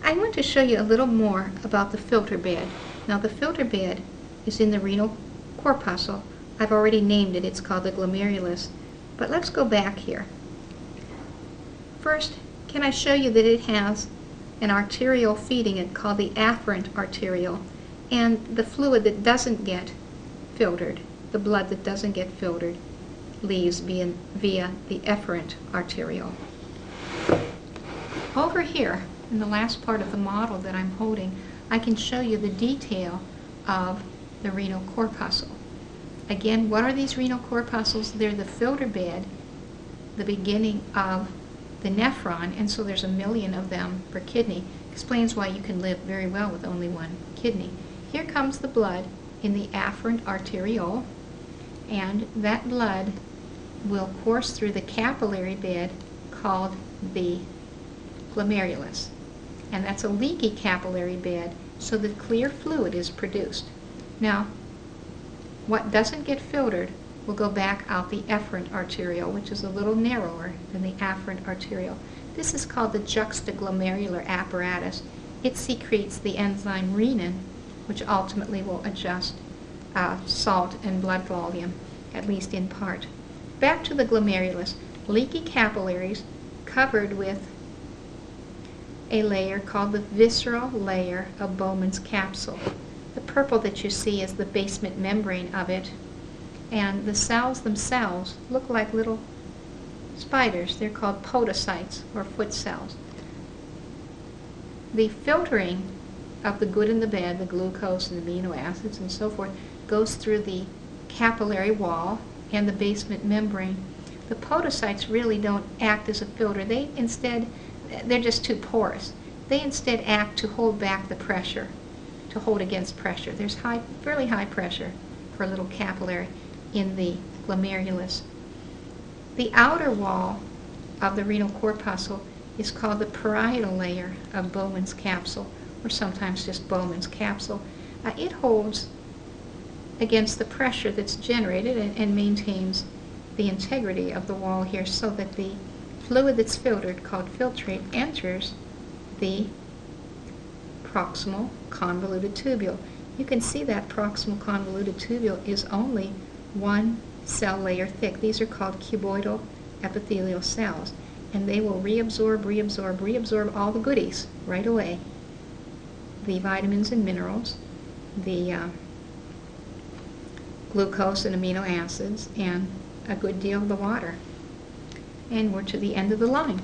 I want to show you a little more about the filter bed. Now the filter bed is in the renal corpuscle. I've already named it. It's called the glomerulus. But let's go back here. First, can I show you that it has an arteriole feeding it called the afferent arteriole, and the fluid that doesn't get filtered, the blood that doesn't get filtered, leaves via the efferent arteriole. Over here, in the last part of the model that I'm holding, I can show you the detail of the renal corpuscle. Again, what are these renal corpuscles? They're the filter bed, the beginning of the nephron, and so there's 1 million of them per kidney. Explains why you can live very well with only one kidney. Here comes the blood in the afferent arteriole, and that blood will course through the capillary bed called the glomerulus. And that's a leaky capillary bed, so that clear fluid is produced. Now, what doesn't get filtered will go back out the efferent arteriole, which is a little narrower than the afferent arteriole. This is called the juxtaglomerular apparatus. It secretes the enzyme renin, which ultimately will adjust salt and blood volume, at least in part. Back to the glomerulus. Leaky capillaries covered with a layer called the visceral layer of Bowman's capsule. The purple that you see is the basement membrane of it, and the cells themselves look like little spiders. They're called podocytes, or foot cells. The filtering of the good in the bad, the glucose and amino acids and so forth, goes through the capillary wall and the basement membrane. The podocytes really don't act as a filter. They're just too porous. They instead act to hold back the pressure, to hold against pressure. There's fairly high pressure for a little capillary in the glomerulus. The outer wall of the renal corpuscle is called the parietal layer of Bowman's capsule, or sometimes just Bowman's capsule. It holds against the pressure that's generated and maintains the integrity of the wall here, so that the fluid that's filtered, called filtrate, enters the proximal convoluted tubule. You can see that proximal convoluted tubule is only 1 cell layer thick. These are called cuboidal epithelial cells, and they will reabsorb all the goodies right away. The vitamins and minerals, the glucose and amino acids, and a good deal of the water. And we're to the end of the line.